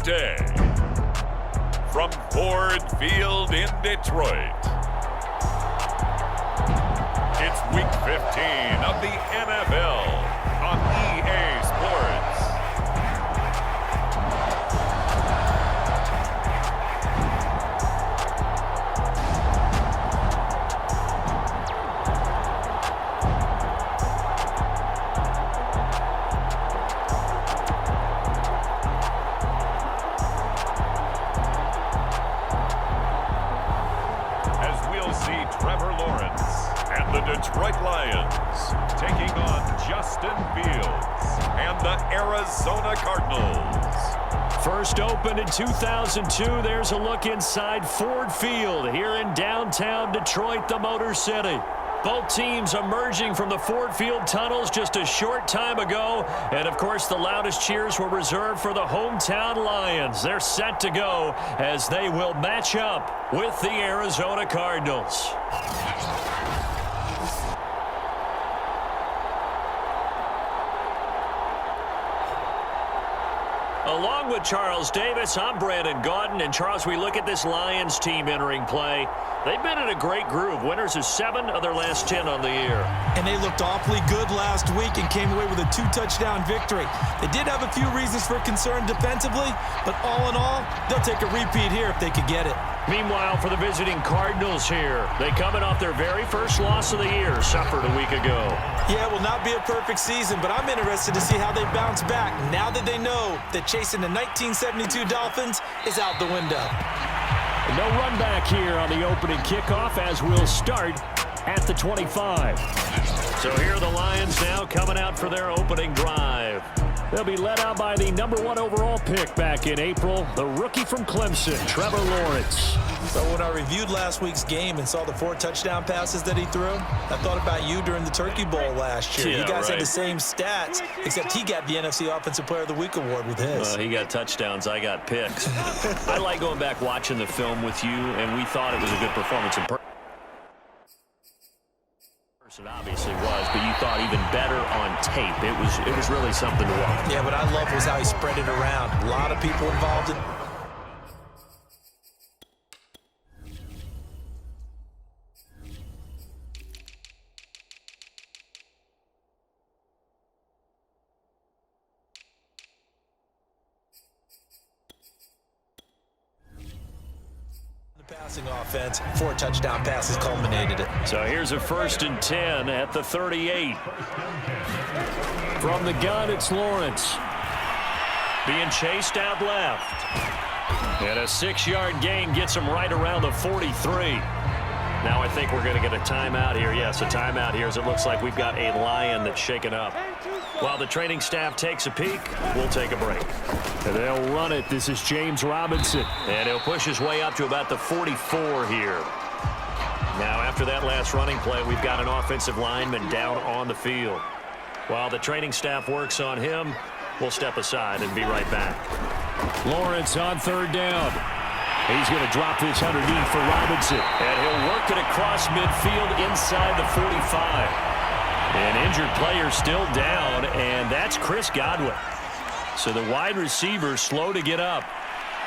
Tuesday. From Ford Field in Detroit, it's Week 15 of the NFL on EA Sports. Detroit Lions taking on Justin Fields and the Arizona Cardinals. First opened in 2002, there's a look inside Ford Field here in downtown Detroit, the Motor City. Both teams emerging from the Ford Field tunnels just a short time ago. And, of course, the loudest cheers were reserved for the hometown Lions. They're set to go as they will match up with the Arizona Cardinals. Along with Charles Davis, I'm Brandon Gaudin. And, Charles, we look at this Lions team entering play. They've been in a great groove. Winners of 7 of their last 10 on the year. And they looked awfully good last week and came away with a 2-touchdown victory. They did have a few reasons for concern defensively, but all in all, they'll take a repeat here if they could get it. Meanwhile, for the visiting Cardinals here, they coming off their very first loss of the year, suffered a week ago. Yeah, it will not be a perfect season, but I'm interested to see how they bounce back now that they know that chasing the 1972 Dolphins is out the window. No run back here on the opening kickoff as we'll start at the 25. So here are the Lions now coming out for their opening drive. They'll be led out by the #1 overall pick back in April, the rookie from Clemson, Trevor Lawrence. So when I reviewed last week's game and saw the 4 touchdown passes that he threw, I thought about you during the Turkey Bowl last year. Yeah, you guys right. had the same stats, except he got the NFC Offensive Player of the Week award with his. He got touchdowns, I got picks. I like going back watching the film with you, and we thought it was a good performance in person. It obviously was, but you thought even better on tape. It was really something to watch. Yeah, what I love was how he spread it around. A lot of people involved in passing offense. 4 touchdown passes culminated it. So here's a 1st and 10 at the 38. From the gun, it's Lawrence. Being chased out left. And a 6-yard gain gets him right around the 43. Now I think we're going to get a timeout here. Yes, a timeout here as it looks like we've got a Lion that's shaken up. While the training staff takes a peek, we'll take a break. And they'll run it. This is James Robinson. And he'll push his way up to about the 44 here. Now, after that last running play, we've got an offensive lineman down on the field. While the training staff works on him, we'll step aside and be right back. Lawrence on 3rd down. He's going to drop this underneath for Robinson. And he'll work it across midfield inside the 45. An injured player still down, and that's Chris Godwin. So the wide receiver slow to get up.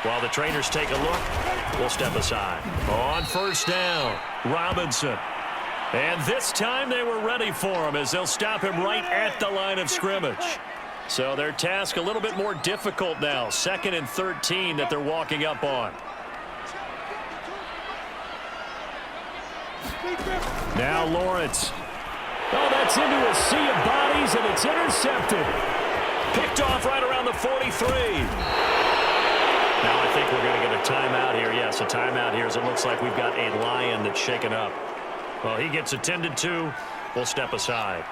While the trainers take a look, we'll step aside. On 1st down, Robinson. And this time they were ready for him as they'll stop him right at the line of scrimmage. So their task a little bit more difficult now. 2nd and 13 that they're walking up on. Now Lawrence. Oh, that's into a sea of bodies, and it's intercepted. Picked off right around the 43. Now I think we're going to get a timeout here. Yes, a timeout here as it looks like we've got a Lion that's shaken up. Well, he gets attended to. We'll step aside.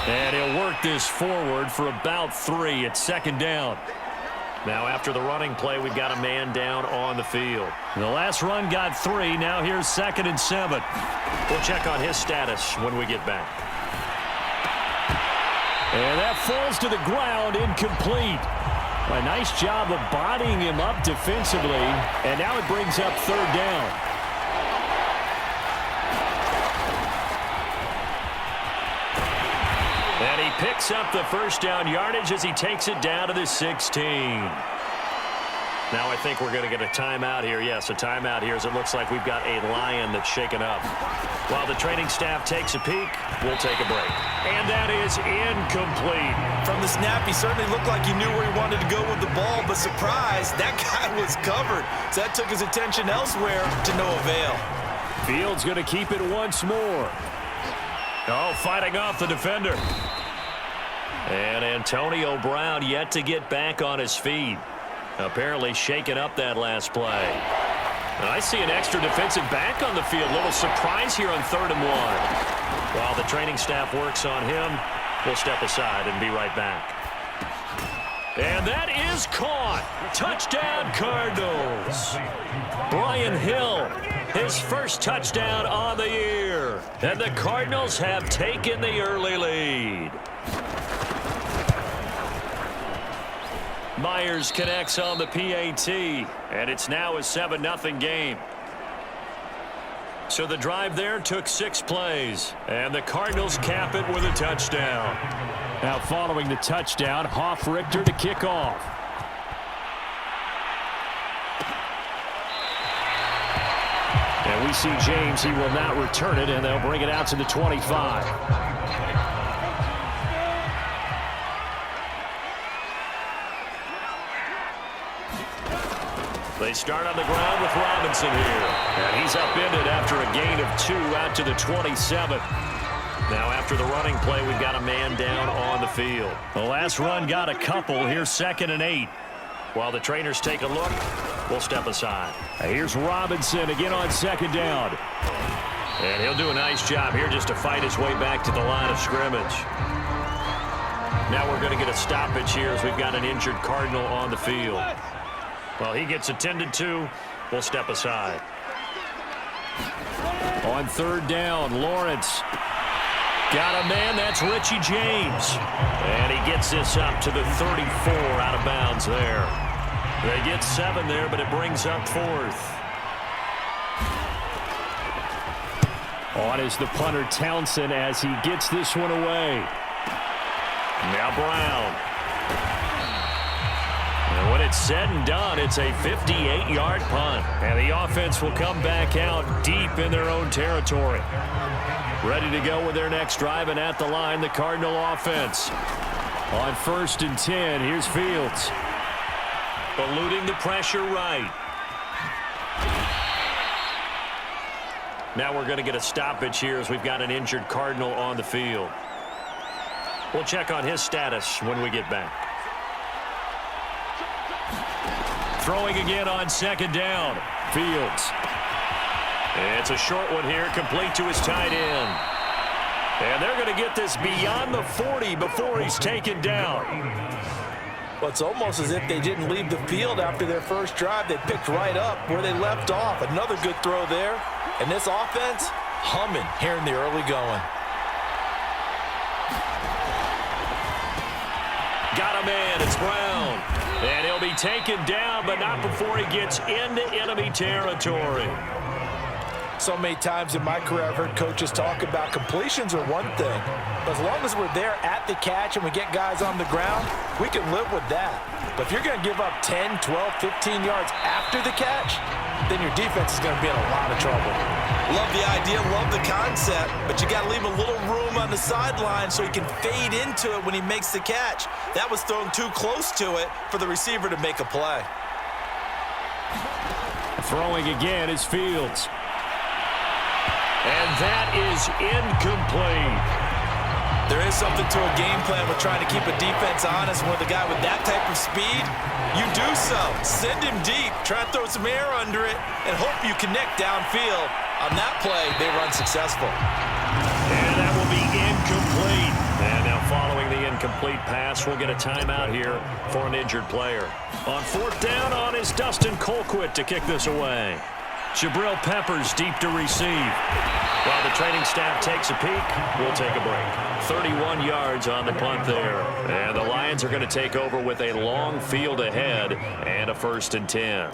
And he'll work this forward for about 3. It's 2nd down. Now after the running play, we've got a man down on the field. The last run got 3. Now here's 2nd and 7. We'll check on his status when we get back. And that falls to the ground, incomplete. A nice job of bodying him up defensively. And now it brings up 3rd down. picks up the first down yardage as he takes it down to the 16. Now I think we're going to get a timeout here. Yes, a timeout here as it looks like we've got a lion that's shaken up. While the training staff takes a peek, we'll take a break. And that is incomplete. From the snap, he certainly looked like he knew where he wanted to go with the ball, but surprise, that guy was covered. So that took his attention elsewhere to no avail. Fields going to keep it once more. Oh, fighting off the defender. And Antonio Brown yet to get back on his feet. Apparently shaking up that last play. I see an extra defensive back on the field. Little surprise here on 3rd and 1. While the training staff works on him, we'll step aside and be right back. And that is caught. Touchdown, Cardinals. Brian Hill, his first touchdown on the year. And the Cardinals have taken the early lead. Myers connects on the PAT, and it's now a 7-0 game. So the drive there took 6 plays, and the Cardinals cap it with a touchdown. Now following the touchdown, Hoff-Richter to kick off. And we see James, he will not return it, and they'll bring it out to the 25. They start on the ground with Robinson here. And he's upended after a gain of 2 out to the 27. Now after the running play, we've got a man down on the field. The last run got a couple. Here's 2nd and 8. While the trainers take a look, we'll step aside. Here's Robinson again on 2nd down. And he'll do a nice job here just to fight his way back to the line of scrimmage. Now we're going to get a stoppage here as we've got an injured Cardinal on the field. Well, he gets attended to. We'll step aside. On 3rd down, Lawrence. Got a man, that's Richie James. And he gets this up to the 34 out of bounds there. They get 7 there, but it brings up 4th. On is the punter Townsend as he gets this one away. Now Brown. And when it's said and done, it's a 58-yard punt. And the offense will come back out deep in their own territory. Ready to go with their next drive, and at the line, the Cardinal offense. On 1st and 10, here's Fields. Eluding the pressure right. Now we're going to get a stoppage here as we've got an injured Cardinal on the field. We'll check on his status when we get back. Throwing again on 2nd down. Fields. It's a short one here, complete to his tight end. And they're going to get this beyond the 40 before he's taken down. Well, it's almost as if they didn't leave the field after their first drive. They picked right up where they left off. Another good throw there. And this offense, humming here in the early going. Got a man, it's Brown. And he'll be taken down, but not before he gets into enemy territory. So many times in my career, I've heard coaches talk about completions are one thing. But as long as we're there at the catch and we get guys on the ground, we can live with that. But if you're going to give up 10, 12, 15 yards after the catch, then your defense is going to be in a lot of trouble. Love the idea, love the concept, but you got to leave a little room on the sideline so he can fade into it when he makes the catch. That was thrown too close to it for the receiver to make a play. Throwing again is Fields. And that is incomplete. There is something to a game plan with trying to keep a defense honest. With a guy with that type of speed, you do so. Send him deep, try to throw some air under it, and hope you connect downfield. On that play, they run successful. And that will be incomplete. And now following the incomplete pass, we'll get a timeout here for an injured player. On 4th down on is Dustin Colquitt to kick this away. Jabril Peppers deep to receive. While the training staff takes a peek, we'll take a break. 31 yards on the punt there. And the Lions are going to take over with a long field ahead and a 1st and 10.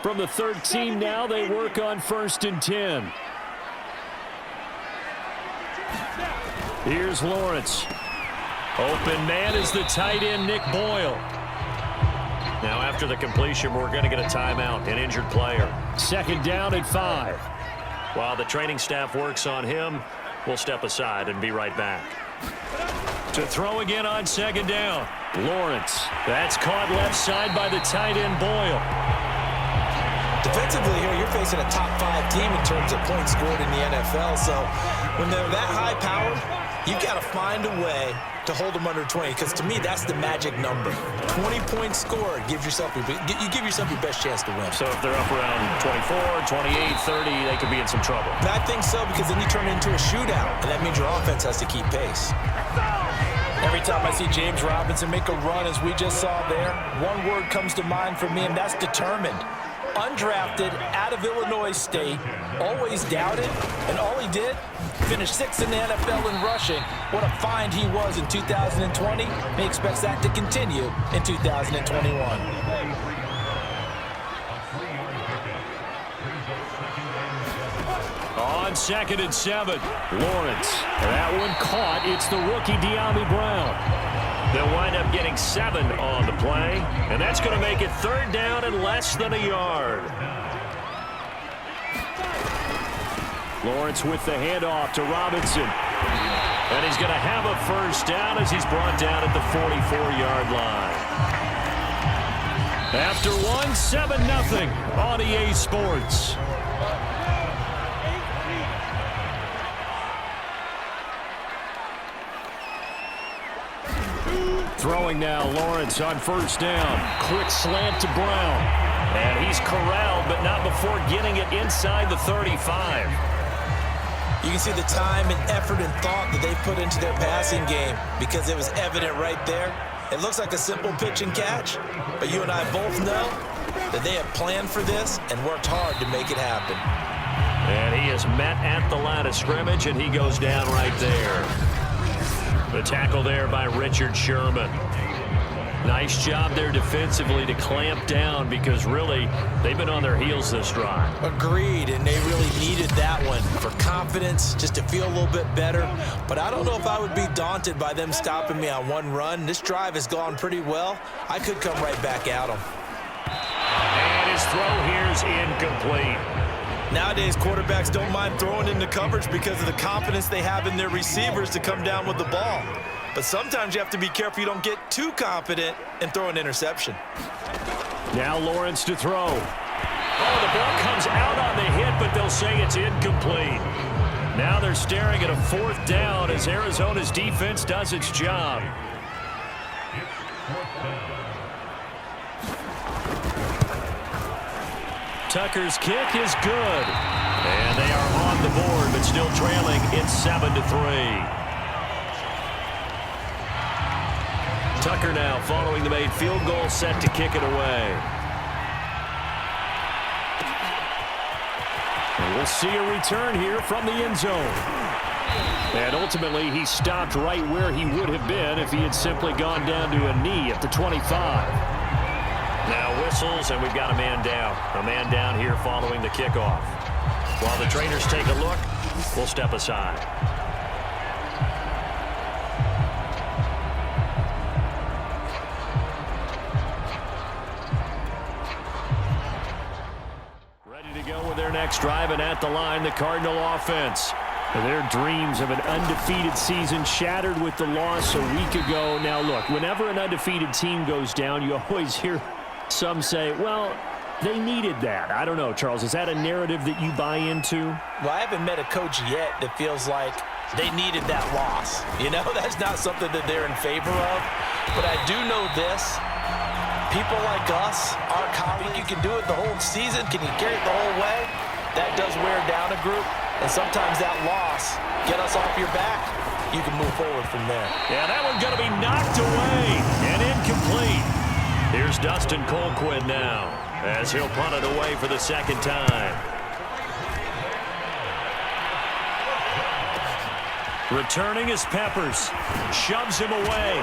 From the 13 now, they work on 1st and 10. Here's Lawrence. Open man is the tight end, Nick Boyle. Now after the completion, we're going to get a timeout, an injured player. 2nd down and 5. While the training staff works on him, we'll step aside and be right back. To throw again on 2nd down, Lawrence. That's caught left side by the tight end, Boyle. Defensively here, you're facing a top 5 team in terms of points scored in the NFL. So when they're that high powered, you've got to find a way to hold them under 20, because to me, that's the magic number. 20 points scored gives yourself you give yourself your best chance to win. So if they're up around 24, 28, 30, they could be in some trouble. And I think so, because then you turn it into a shootout, and that means your offense has to keep pace. Every time I see James Robinson make a run, as we just saw there, one word comes to mind for me, and that's determined. Undrafted, out of Illinois State, always doubted, and all he did, finished 6th in the NFL in rushing. What a find he was in 2020. He expects that to continue in 2021. On 2nd and 7, Lawrence. That one caught. It's the rookie De'Ami Brown. They'll wind up getting 7 on the play, and that's going to make it 3rd down and less than a yard. Lawrence with the handoff to Robinson. And he's going to have a 1st down as he's brought down at the 44-yard line. After 7-0 on EA Sports. Throwing now, Lawrence on 1st down. Quick slant to Brown. And he's corralled, but not before getting it inside the 35. You can see the time and effort and thought that they put into their passing game, because it was evident right there. It looks like a simple pitch and catch, but you and I both know that they have planned for this and worked hard to make it happen. And he is met at the line of scrimmage, and he goes down right there. The tackle there by Richard Sherman. Nice job there defensively to clamp down, because really they've been on their heels this drive. Agreed, and they really needed that one for confidence, just to feel a little bit better. But I don't know if I would be daunted by them stopping me on one run. This drive has gone pretty well. I could come right back at them. And his throw here is incomplete. Nowadays, quarterbacks don't mind throwing into coverage because of the confidence they have in their receivers to come down with the ball. But sometimes you have to be careful you don't get too confident and throw an interception. Now Lawrence to throw. Oh, the ball comes out on the hit, but they'll say it's incomplete. Now they're staring at a 4th down as Arizona's defense does its job. Tucker's kick is good. And they are on the board, but still trailing. It's 7-3. Tucker now following the made field goal, set to kick it away. And we'll see a return here from the end zone. And ultimately, he stopped right where he would have been if he had simply gone down to a knee at the 25. Now whistles, and we've got a man down. A man down here following the kickoff. While the trainers take a look, we'll step aside. Ready to go with their next drive, and at the line, the Cardinal offense. Their dreams of an undefeated season shattered with the loss a week ago. Now, look, whenever an undefeated team goes down, you always hear some say, well, they needed that. I don't know, Charles. Is that a narrative that you buy into? Well, I haven't met a coach yet that feels like they needed that loss. You know, that's not something that they're in favor of. But I do know this. People like us, our colleague, you can do it the whole season. Can you carry it the whole way? That does wear down a group. And sometimes that loss, get us off your back, you can move forward from there. Yeah, that one's going to be knocked away and incomplete. Here's Dustin Colquitt now as he'll punt it away for the 2nd time. Returning is Peppers. Shoves him away.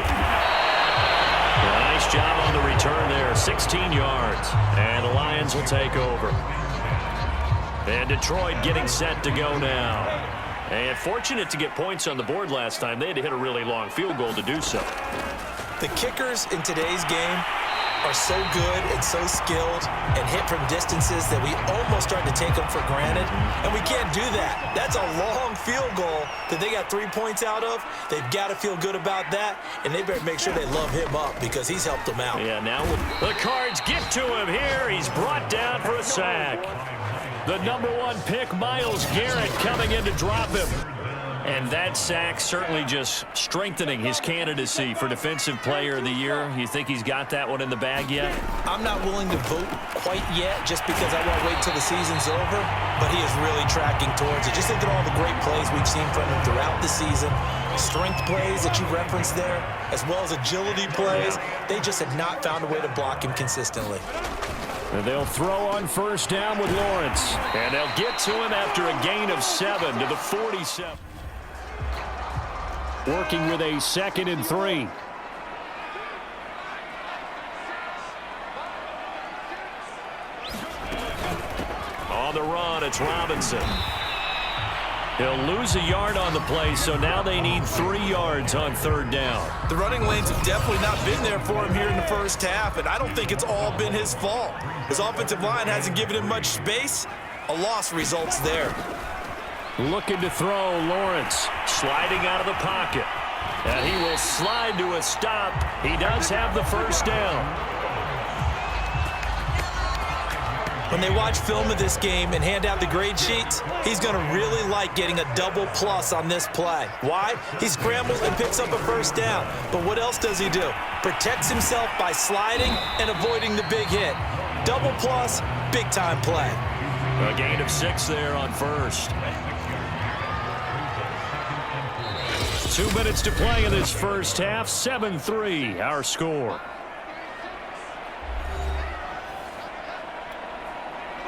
Nice job on the return there. 16 yards. And the Lions will take over. And Detroit getting set to go now. And fortunate to get points on the board last time. They had to hit a really long field goal to do so. The kickers in today's game are so good and so skilled and hit from distances that we almost start to take them for granted, and we can't do that. That's a long field goal that they got 3 points out of. They've got to feel good about that, and they better make sure they love him up because he's helped them out. Yeah, now the Cards get to him here. He's brought down for a sack. The #1 pick, Myles Garrett, coming in to drop him. And that sack certainly just strengthening his candidacy for Defensive Player of the Year. You think he's got that one in the bag yet? I'm not willing to vote quite yet just because I want to wait till the season's over, but he is really tracking towards it. Just think at all the great plays we've seen from him throughout the season. Strength plays that you referenced there, as well as agility plays. They just have not found a way to block him consistently. And they'll throw on first down with Lawrence. And they'll get to him after a gain of 7 to the 47. Working with a 2nd and 3. On the run, it's Robinson. He'll lose a yard on the play, so now they need 3 yards on 3rd down. The running lanes have definitely not been there for him here in the first half, and I don't think it's all been his fault. His offensive line hasn't given him much space. A loss results there. Looking to throw, Lawrence sliding out of the pocket. And he will slide to a stop. He does have the first down. When they watch film of this game and hand out the grade sheets, he's going to really like getting a double plus on this play. Why? He scrambles and picks up a first down. But what else does he do? Protects himself by sliding and avoiding the big hit. Double plus, big-time play. A gain of 6 there on first. 2 minutes to play in this first half. 7-3, our score.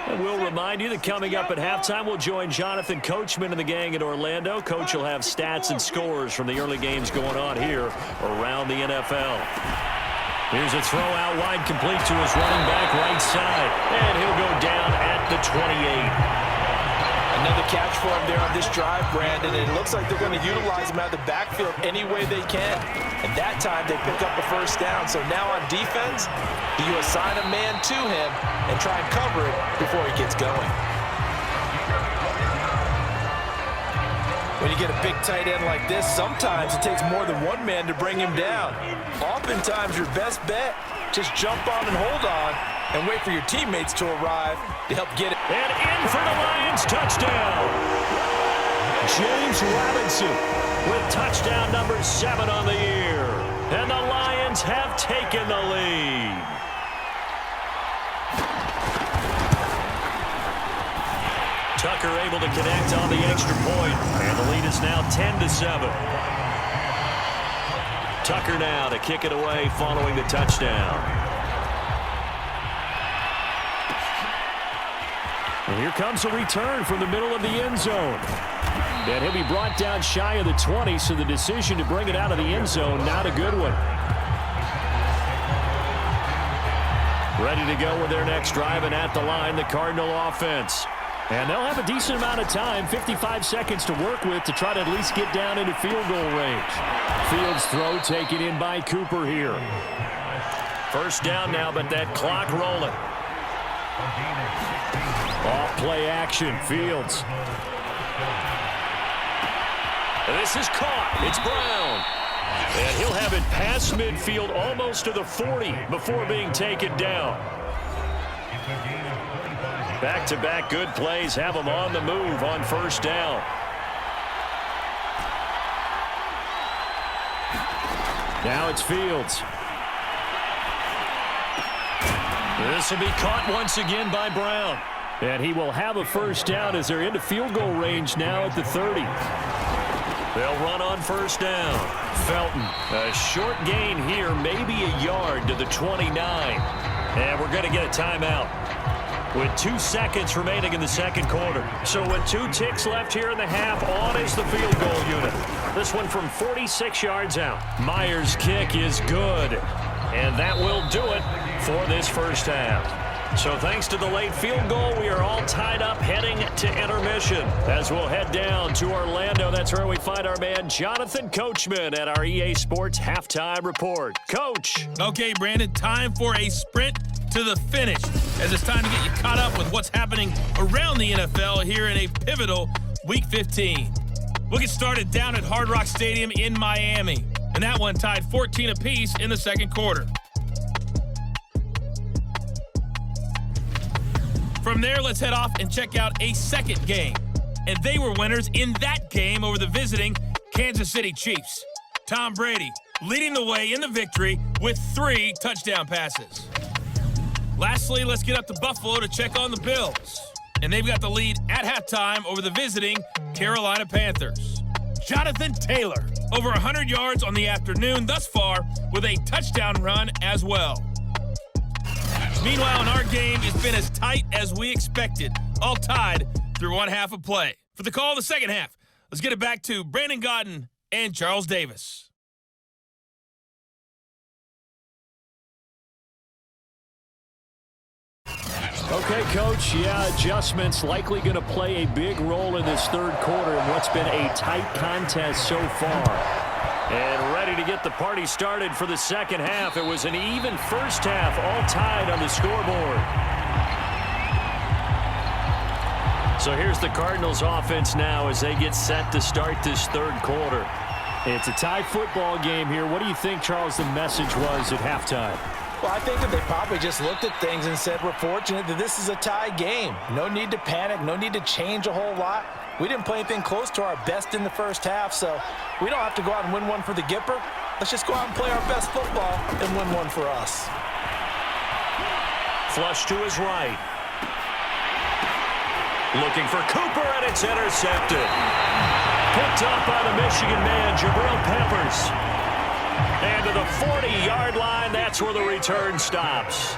And we'll remind you that coming up at halftime, we'll join Jonathan Coachman and the gang at Orlando. Coach will have stats and scores from the early games going on here around the NFL. Here's a throw out wide, complete to his running back right side. And he'll go down at the 28. Another catch for him there on this drive, Brandon, and it looks like they're going to utilize him out of the backfield any way they can. And that time they pick up a first down. So now on defense, you assign a man to him and try and cover it before he gets going. When you get a big tight end like this, sometimes it takes more than one man to bring him down. Oftentimes your best bet, just jump on and hold on and wait for your teammates to arrive to help get it. And in for the Lions, touchdown. James Robinson with touchdown number 7 on the year. And the Lions have taken the lead. Tucker able to connect on the extra point. And the lead is now 10-7. Tucker now to kick it away following the touchdown. And here comes a return from the middle of the end zone. And he'll be brought down shy of the 20, so the decision to bring it out of the end zone, not a good one. Ready to go with their next drive, and at the line, the Cardinal offense. And they'll have a decent amount of time, 55 seconds to work with to try to at least get down into field goal range. Fields throw taken in by Cooper here. First down now, but that clock rolling. Off play action, Fields. This is caught. It's Brown. And he'll have it past midfield almost to the 40 before being taken down. Back-to-back good plays have them on the move on first down. Now it's Fields. This will be caught once again by Brown. And he will have a first down as they're into field goal range now at the 30. They'll run on first down. Felton, a short gain here, maybe a yard to the 29. And we're going to get a timeout with 2 seconds remaining in the second quarter. So with 2 ticks left here in the half, on is the field goal unit. This one from 46 yards out. Myers' kick is good. And that will do it for this first half. So thanks to the late field goal, we are all tied up heading to intermission. As we'll head down to Orlando, that's where we find our man Jonathan Coachman at our EA Sports Halftime Report. Coach. Okay, Brandon, time for a sprint to the finish, as it's time to get you caught up with what's happening around the NFL here in a pivotal Week 15. We'll get started down at Hard Rock Stadium in Miami, and that one tied 14 apiece in the second quarter. From there, let's head off and check out a second game. And they were winners in that game over the visiting Kansas City Chiefs. Tom Brady leading the way in the victory with 3 touchdown passes. Lastly, let's get up to Buffalo to check on the Bills. And they've got the lead at halftime over the visiting Carolina Panthers. Jonathan Taylor, over 100 yards on the afternoon thus far with a touchdown run as well. Meanwhile, in our game, it's been as tight as we expected, all tied through one half of play. For the call of the second half, let's get it back to Brandon Godden and Charles Davis. Okay, Coach, adjustments likely going to play a big role in this third quarter in what's been a tight contest so far. And ready to get the party started for the second half. It was an even first half, all tied on the scoreboard. So here's the Cardinals offense now as they get set to start this third quarter. It's a tie football game here. What do you think, Charles, the message was at halftime? Well, I think that they probably just looked at things and said, we're fortunate that this is a tie game. No need to panic, no need to change a whole lot. We didn't play anything close to our best in the first half, so we don't have to go out and win one for the Gipper. Let's just go out and play our best football and win one for us. Flush to his right. Looking for Cooper, and it's intercepted. Picked up by the Michigan man, Jabril Peppers. And to the 40-yard line, that's where the return stops.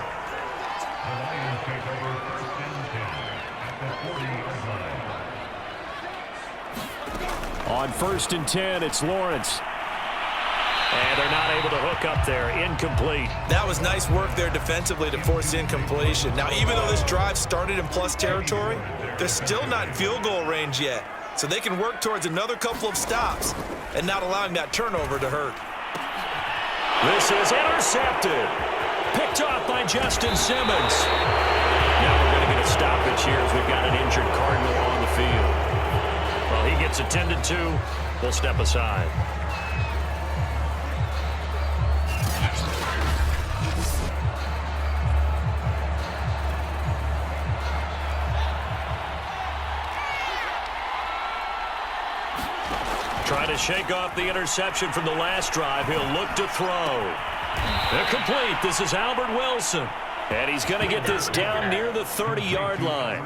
On 1st and 10, it's Lawrence. And they're not able to hook up there. Incomplete. That was nice work there defensively to force incompletion. Now, even though this drive started in plus territory, they're still not in field goal range yet. So they can work towards another couple of stops and not allowing that turnover to hurt. This is intercepted. Picked off by Justin Simmons. Now we're going to get a stoppage here as we've got an injured Cardinal on the field. Well, he gets attended to. We'll step aside. Trying to shake off the interception from the last drive. He'll look to throw. Incomplete. This is Albert Wilson. And he's going to get this down near the 30-yard line.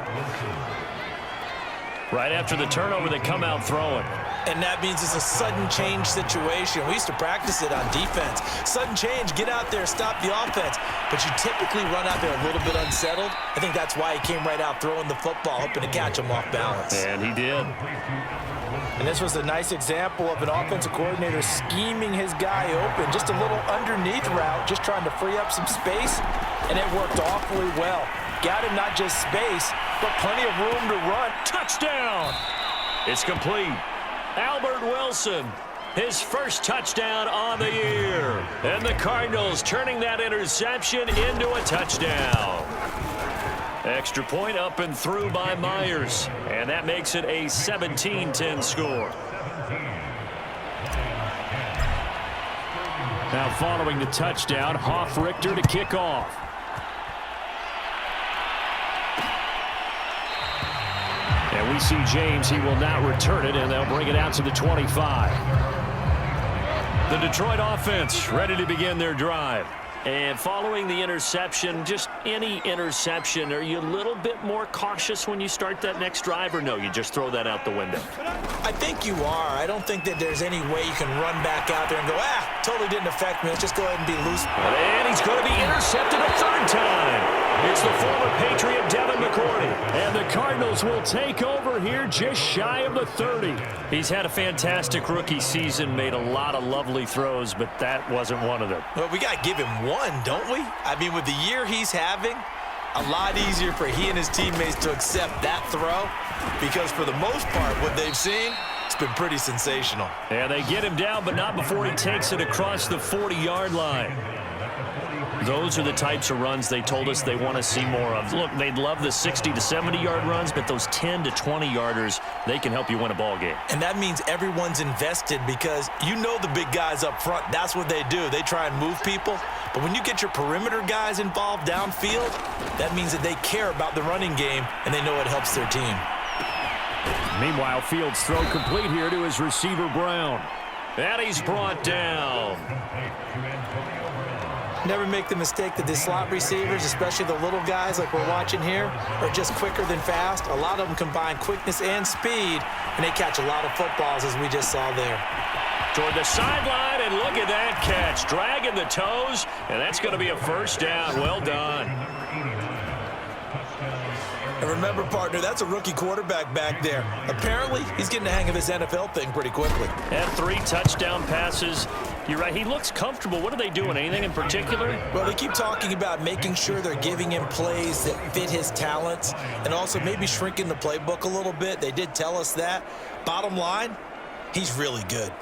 Right after the turnover, they come out throwing. And that means it's a sudden change situation. We used to practice it on defense. Sudden change, get out there, stop the offense. But you typically run out there a little bit unsettled. I think that's why he came right out throwing the football, hoping to catch him off balance. And he did. And this was a nice example of an offensive coordinator scheming his guy open. Just a little underneath route, just trying to free up some space. And it worked awfully well. Got him not just space, but plenty of room to run. Touchdown! It's complete. Albert Wilson, his first touchdown on the year. And the Cardinals turning that interception into a touchdown. Extra point up and through by Myers. And that makes it a 17-10 score. Now following the touchdown, Hoff-Richter to kick off. And we see James, he will not return it, and they'll bring it out to the 25. The Detroit offense ready to begin their drive. And following the interception, just any interception, are you a little bit more cautious when you start that next drive, or no, you just throw that out the window? I think you are. I don't think that there's any way you can run back out there and go, totally didn't affect me. Let's just go ahead and be loose. And he's going to be intercepted a third time. It's the former Patriot Devin McCourty. And the Cardinals will take over here just shy of the 30. He's had a fantastic rookie season, made a lot of lovely throws, but that wasn't one of them. Well, we got to give him one, don't we? I mean, with the year he's having, a lot easier for he and his teammates to accept that throw because for the most part, what they've seen, it's been pretty sensational. And they get him down, but not before he takes it across the 40-yard line. Those are the types of runs they told us they want to see more of. Look, they'd love the 60 to 70-yard runs, but those 10 to 20-yarders, they can help you win a ball game. And that means everyone's invested because you know the big guys up front, that's what they do. They try and move people. But when you get your perimeter guys involved downfield, that means that they care about the running game and they know it helps their team. Meanwhile, Fields' throw complete here to his receiver, Brown. And he's brought down. Never make the mistake that the slot receivers, especially the little guys like we're watching here, are just quicker than fast. A lot of them combine quickness and speed, and they catch a lot of footballs, as we just saw there. Toward the sideline, and look at that catch. Dragging the toes, and that's going to be a first down. Well done. And remember, partner, that's a rookie quarterback back there. Apparently, he's getting the hang of his NFL thing pretty quickly. And 3 touchdown passes. You're right, he looks comfortable. What are they doing? Anything in particular? Well, they keep talking about making sure they're giving him plays that fit his talents and also maybe shrinking the playbook a little bit. They did tell us that. Bottom line, he's really good.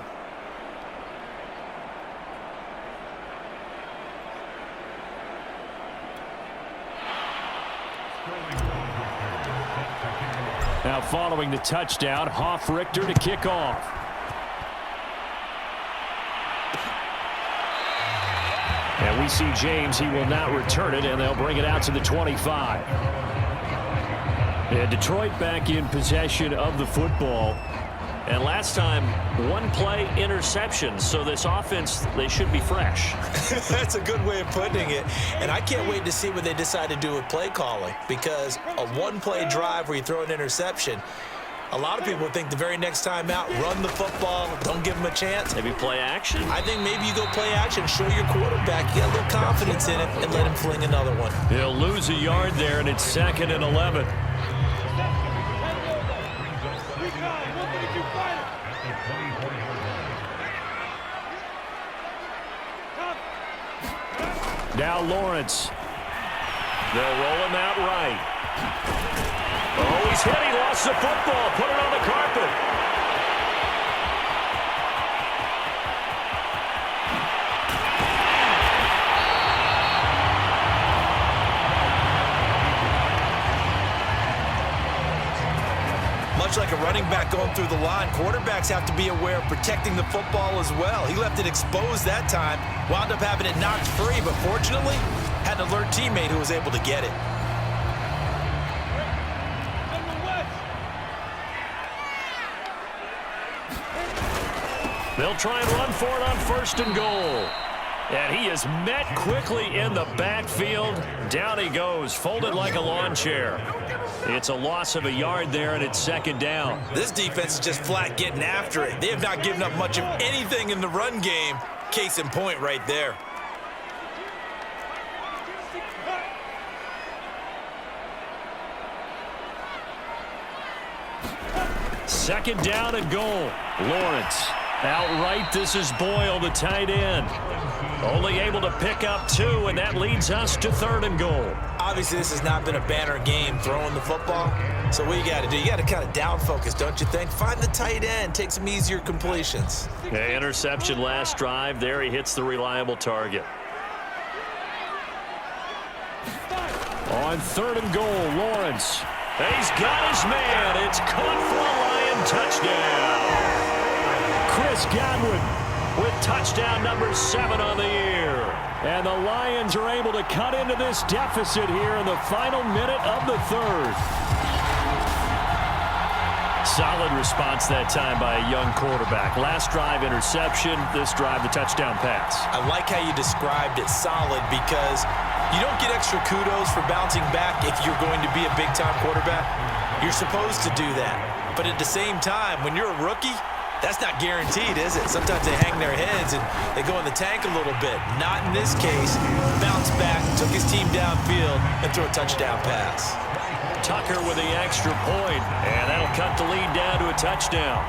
Now following the touchdown, Richter to kick off. And we see James, he will not return it, and they'll bring it out to the 25. And Detroit back in possession of the football. And last time, 1 play interception. So this offense, they should be fresh. That's a good way of putting it. And I can't wait to see what they decide to do with play calling. Because a 1-play drive where you throw an interception, a lot of people think the very next time out, run the football, don't give them a chance. Maybe play action? I think maybe you go play action, show your quarterback, you got a little confidence in it, and let him fling another one. He'll lose a yard there, and it's 2nd and 11. Now Lawrence. They'll roll him out right. Oh, he's hit. He lost the football. Put it on the carpet. Much like a running back going through the line, quarterbacks have to be aware of protecting the football as well. He left it exposed that time, wound up having it knocked free, but fortunately, had an alert teammate who was able to get it. They'll try and run for it on 1st and goal. And he is met quickly in the backfield. Down he goes, folded like a lawn chair. It's a loss of a yard there, and it's 2nd down. This defense is just flat getting after it. They have not given up much of anything in the run game. Case in point right there. Second down and goal. Lawrence. Outright, this is Boyle, the tight end. Only able to pick up 2, and that leads us to 3rd and goal. Obviously, this has not been a banner game throwing the football. So what you got to do, you got to kind of down focus, don't you think? Find the tight end, take some easier completions. Yeah, interception last drive. There he hits the reliable target. On 3rd and goal, Lawrence. He's got his man. It's caught for a Lion touchdown. Chris Godwin with touchdown number 7 on the year. And the Lions are able to cut into this deficit here in the final minute of the 3rd. Solid response that time by a young quarterback. Last drive interception, this drive the touchdown pass. I like how you described it solid because you don't get extra kudos for bouncing back if you're going to be a big-time quarterback. You're supposed to do that. But at the same time, when you're a rookie, that's not guaranteed, is it? Sometimes they hang their heads and they go in the tank a little bit. Not in this case. Bounced back, took his team downfield, and threw a touchdown pass. Tucker with the extra point, and that'll cut the lead down to a touchdown.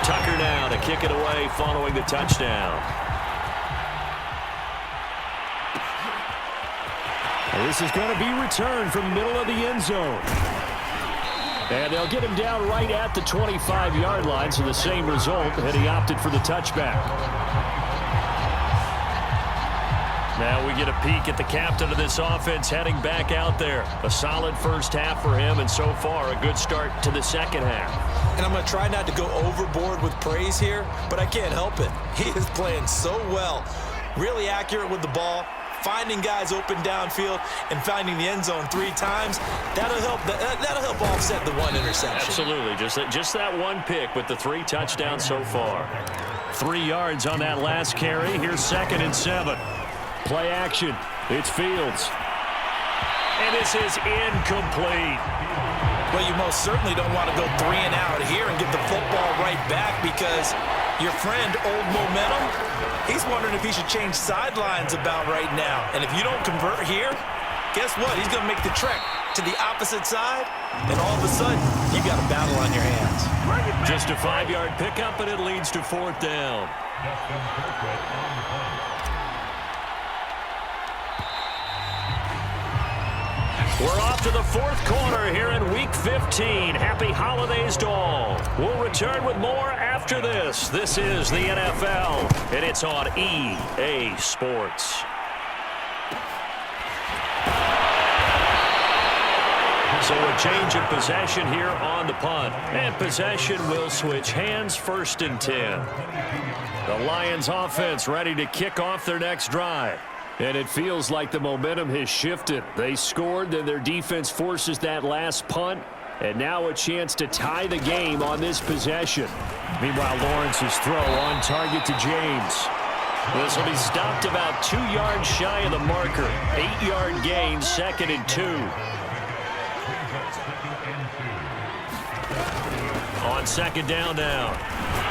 Tucker now to kick it away following the touchdown. This is going to be returned from the middle of the end zone. And they'll get him down right at the 25-yard line, so the same result, and he opted for the touchback. Now we get a peek at the captain of this offense heading back out there. A solid first half for him, and so far a good start to the second half. And I'm going to try not to go overboard with praise here, but I can't help it. He is playing so well. Really accurate with the ball, finding guys open downfield, and finding the end zone 3 times. That'll help offset the 1 interception. Absolutely. Just that one pick with the 3 touchdowns so far. 3 yards on that last carry. Here's 2nd and 7. Play action. It's Fields. And this is incomplete. Well, you most certainly don't want to go 3 and out here and get the football right back, because your friend, Old Momentum, he's wondering if he should change sidelines about right now. And if you don't convert here, guess what? He's going to make the trek to the opposite side, and all of a sudden, you got a battle on your hands. Just a 5-yard pickup, and it leads to 4th down. We're off to the 4th quarter here in Week 15. Happy holidays to all. We'll return with more after this. This is the NFL, and it's on EA Sports. So a change of possession here on the punt. And possession will switch hands, 1st and 10. The Lions offense ready to kick off their next drive. And it feels like the momentum has shifted. They scored, then their defense forces that last punt, and now a chance to tie the game on this possession. Meanwhile, Lawrence's throw on target to James. This will be stopped about 2 yards shy of the marker. 8-yard gain, 2nd and 2. On 2nd down now,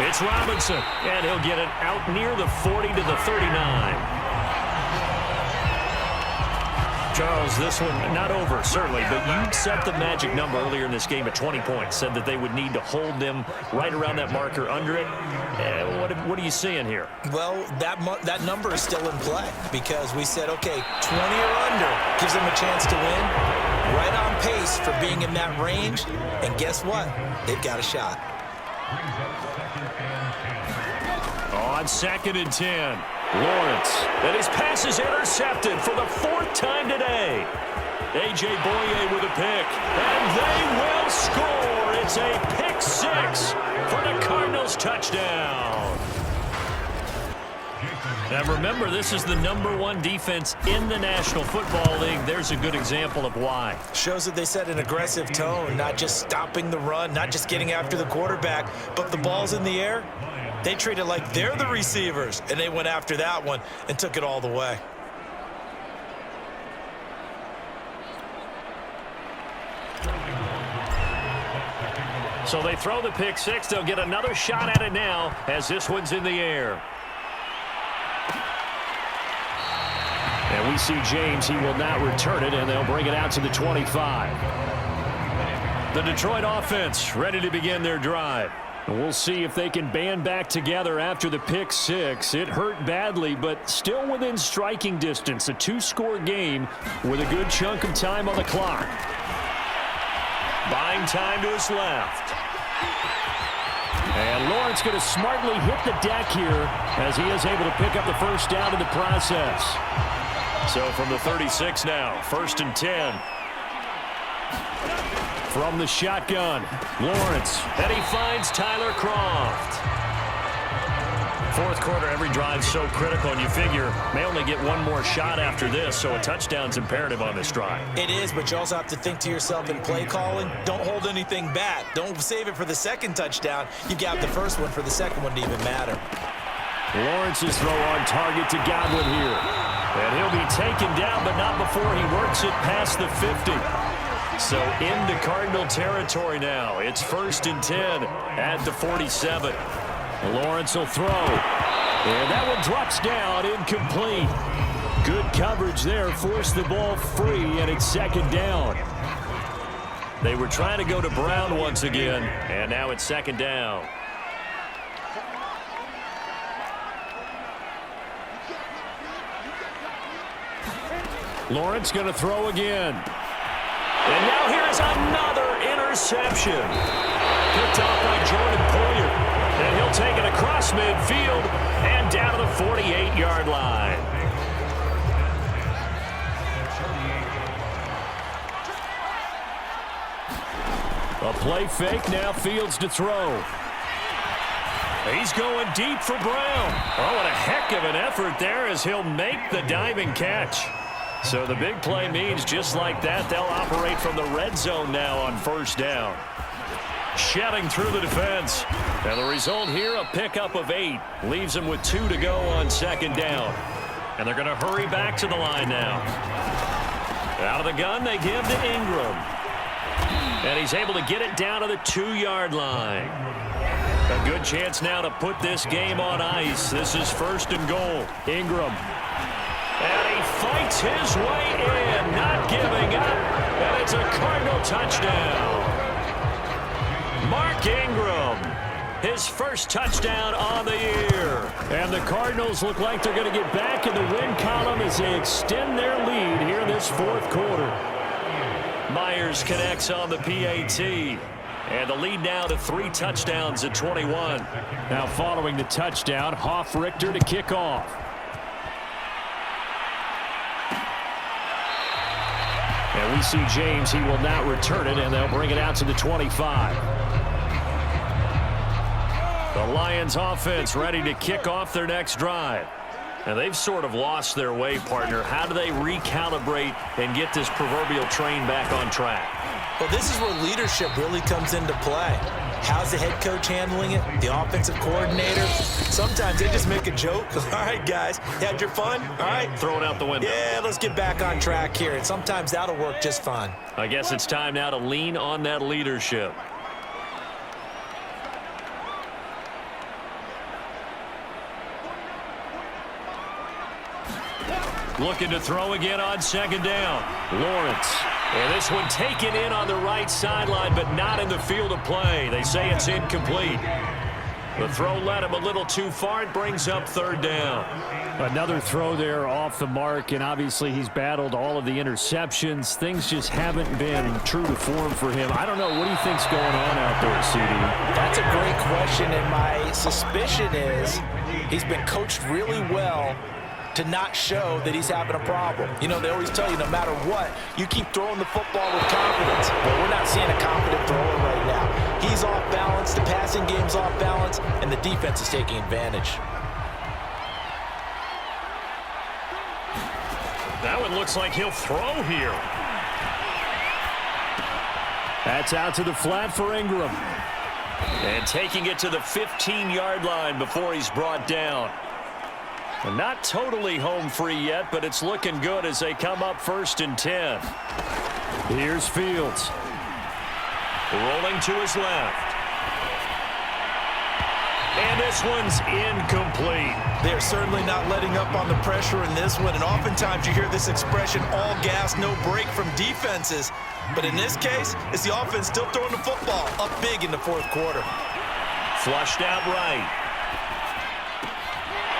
it's Robinson, and he'll get it out near the 40 to the 39. Charles, this one not over, certainly, but you set the magic number earlier in this game at 20 points, said that they would need to hold them right around that marker under it. What are you seeing here? Well, that number is still in play, because we said, okay, 20 or under gives them a chance to win. Right on pace for being in that range, and guess what? They've got a shot. On 2nd and 10. Lawrence, and his pass is intercepted for the 4th time today. A.J. Boye with a pick, and they will score. It's a pick 6 for the Cardinals touchdown. Now remember, this is the #1 defense in the National Football League. There's a good example of why. Shows that they set an aggressive tone, not just stopping the run, not just getting after the quarterback, but the ball's in the air. They treat it like they're the receivers, and they went after that one and took it all the way. So they throw the pick 6. They'll get another shot at it now as this one's in the air. And we see James. He will not return it, and they'll bring it out to the 25. The Detroit offense ready to begin their drive. We'll see if they can band back together after the pick 6. It hurt badly, but still within striking distance. A 2-score game with a good chunk of time on the clock. Buying time to his left. And Lawrence going to smartly hit the deck here as he is able to pick up the 1st down in the process. So from the 36 now, 1st and 10. From the shotgun, Lawrence, and he finds Tyler Kroft. 4th quarter, every drive so critical, and you figure may only get one more shot after this, so a touchdown's imperative on this drive. It is, but you also have to think to yourself in play calling, don't hold anything back. Don't save it for the 2nd touchdown. You got the 1st one for the 2nd one to even matter. Lawrence's throw on target to Godwin here. And he'll be taken down, but not before he works it past the 50. So into Cardinal territory now. It's 1st and 10 at the 47. Lawrence will throw. And that one drops down, incomplete. Good coverage there, forced the ball free, and it's 2nd down. They were trying to go to Brown once again, and now it's 2nd down. Lawrence going to throw again. And now here's another interception. Picked off by Jordan Poyer. And he'll take it across midfield and down to the 48-yard line. A play fake, now Fields to throw. He's going deep for Brown. Oh, what a heck of an effort there as he'll make the diving catch. So the big play means just like that, they'll operate from the red zone now on first down. Shedding through the defense. And the result here, a pickup of 8. Leaves them with 2 to go on second down. And they're going to hurry back to the line now. Out of the gun, they give to Ingram. And he's able to get it down to the 2-yard line. A good chance now to put this game on ice. This is first and goal. Ingram. And he fights his way in, not giving up. And it's a Cardinal touchdown. Mark Ingram, his first touchdown on the year. And the Cardinals look like they're going to get back in the win column as they extend their lead here in this fourth quarter. Myers connects on the PAT. And the lead now to 3 touchdowns at 21. Now following the touchdown, Hoff-Richter to kick off. And we see James, he will not return it, and they'll bring it out to the 25. The Lions offense ready to kick off their next drive. And they've sort of lost their way, partner. How do they recalibrate and get this proverbial train back on track? Well, this is where leadership really comes into play. How's the head coach handling it? The offensive coordinator? Sometimes they just make a joke. All right, guys, you had your fun? All right. Throw it out the window. Yeah, let's get back on track here. And sometimes that'll work just fine. I guess it's time now to lean on that leadership. Looking to throw again on second down. Lawrence. And this one taken in on the right sideline, but not in the field of play. They say it's incomplete. The throw led him a little too far. It brings up third down. Another throw there off the mark, and obviously he's battled all of the interceptions. Things just haven't been true to form for him. I don't know. What do you think's going on out there, CD? That's a great question, and my suspicion is he's been coached really well to not show that he's having a problem. You know, they always tell you no matter what, you keep throwing the football with confidence. But we're not seeing a confident thrower right now. He's off balance, the passing game's off balance, and the defense is taking advantage. That one looks like he'll throw here. That's out to the flat for Ingram. And taking it to the 15-yard line before he's brought down. And not totally home free yet, but it's looking good as they come up 1st and 10. Here's Fields. Rolling to his left. And this one's incomplete. They're certainly not letting up on the pressure in this one, and oftentimes you hear this expression, all gas, no break from defenses. But in this case, it's the offense still throwing the football up big in the fourth quarter. Flushed out right.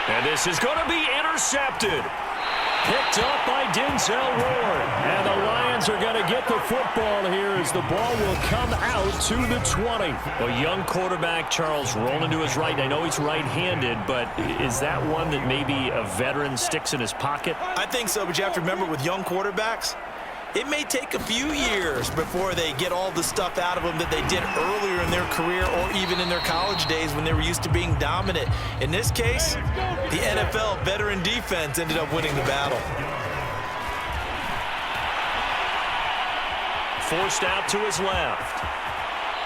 And this is going to be intercepted. Picked up by Denzel Ward. And the Lions are going to get the football here as the ball will come out to the 20. A young quarterback, Charles, rolling to his right. I know he's right-handed, but is that one that maybe a veteran sticks in his pocket? I think so, but you have to remember with young quarterbacks, it may take a few years before they get all the stuff out of them that they did earlier in their career or even in their college days when they were used to being dominant. In this case, the NFL veteran defense ended up winning the battle. Forced out to his left.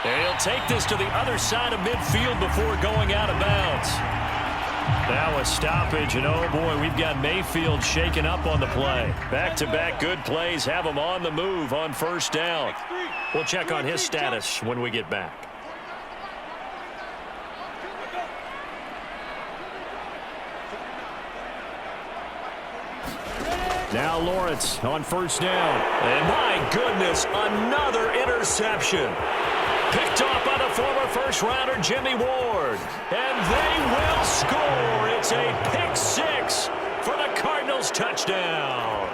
And he'll take this to the other side of midfield before going out of bounds. Now a stoppage, and oh boy, we've got Mayfield shaken up on the play. Back-to-back good plays have him on the move on first down. We'll check on his status when we get back. Now Lawrence on first down. And my goodness, another interception. Picked off by the former first-rounder Jimmy Ward. And they will score. It's a pick six for the Cardinals touchdown.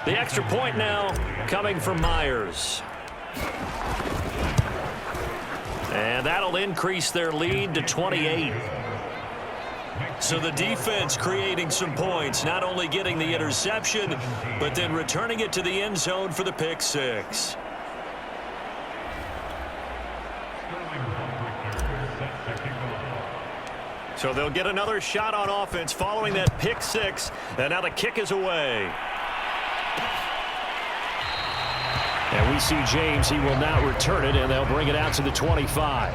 The extra point now coming from Myers. And that'll increase their lead to 28. So the defense creating some points, not only getting the interception, but then returning it to the end zone for the pick six. So they'll get another shot on offense following that pick six, and now the kick is away. And we see James, he will not return it, and they'll bring it out to the 25.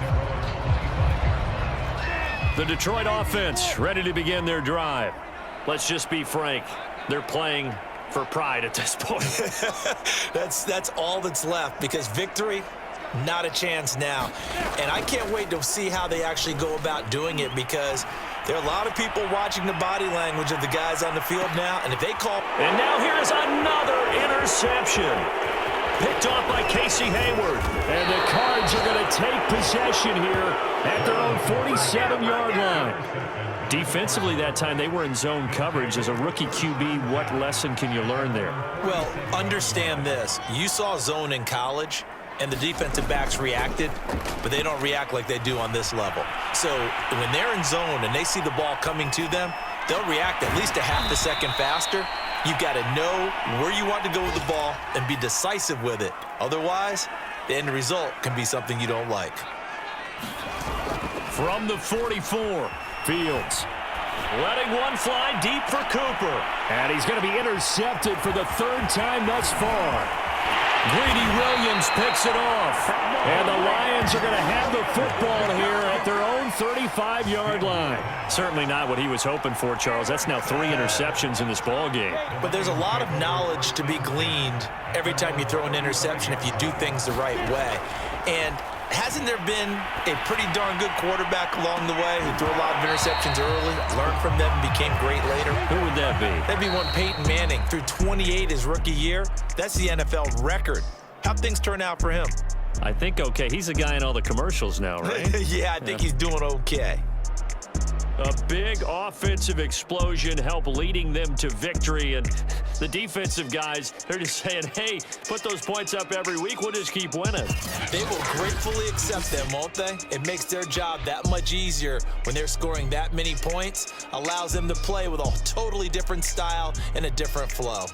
The Detroit offense ready to begin their drive. Let's just be frank. They're playing for pride at this point. That's all that's left, because victory, not a chance now. And I can't wait to see how they actually go about doing it, because there are a lot of people watching the body language of the guys on the field now, and if they call... And now here's another interception. Picked off by Casey Hayward. And the Cards are going to take possession here at their own 47-yard line. Defensively that time, they were in zone coverage. As a rookie QB, what lesson can you learn there? Well, understand this. You saw zone in college, and the defensive backs reacted, but they don't react like they do on this level. So when they're in zone and they see the ball coming to them, they'll react at least a half a second faster. You've got to know where you want to go with the ball and be decisive with it. Otherwise, the end result can be something you don't like. From the 44, Fields letting one fly deep for Cooper. And he's going to be intercepted for the third time thus far. Greedy Williams picks it off. And the Lions are going to have the football here at their own 35-yard line. Certainly not what he was hoping for, Charles. That's now 3 interceptions in this ball game. But there's a lot of knowledge to be gleaned every time you throw an interception if you do things the right way. And hasn't there been a pretty darn good quarterback along the way who threw a lot of interceptions early, learned from them, and became great later? Who would that be? That'd be one Peyton Manning. Threw 28 his rookie year. That's the NFL record. How'd things turn out for him? I think okay. He's a guy in all the commercials now, right? Yeah, I think he's doing okay. A big offensive explosion helped leading them to victory. And the defensive guys, they're just saying, hey, put those points up every week. We'll just keep winning. They will gratefully accept them, won't they? It makes their job that much easier when they're scoring that many points. Allows them to play with a totally different style and a different flow.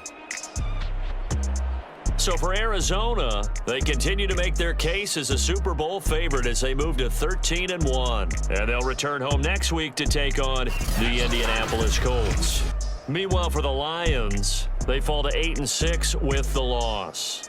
So for Arizona, they continue to make their case as a Super Bowl favorite as they move to 13-1. And they'll return home next week to take on the Indianapolis Colts. Meanwhile, for the Lions, they fall to 8-6 with the loss.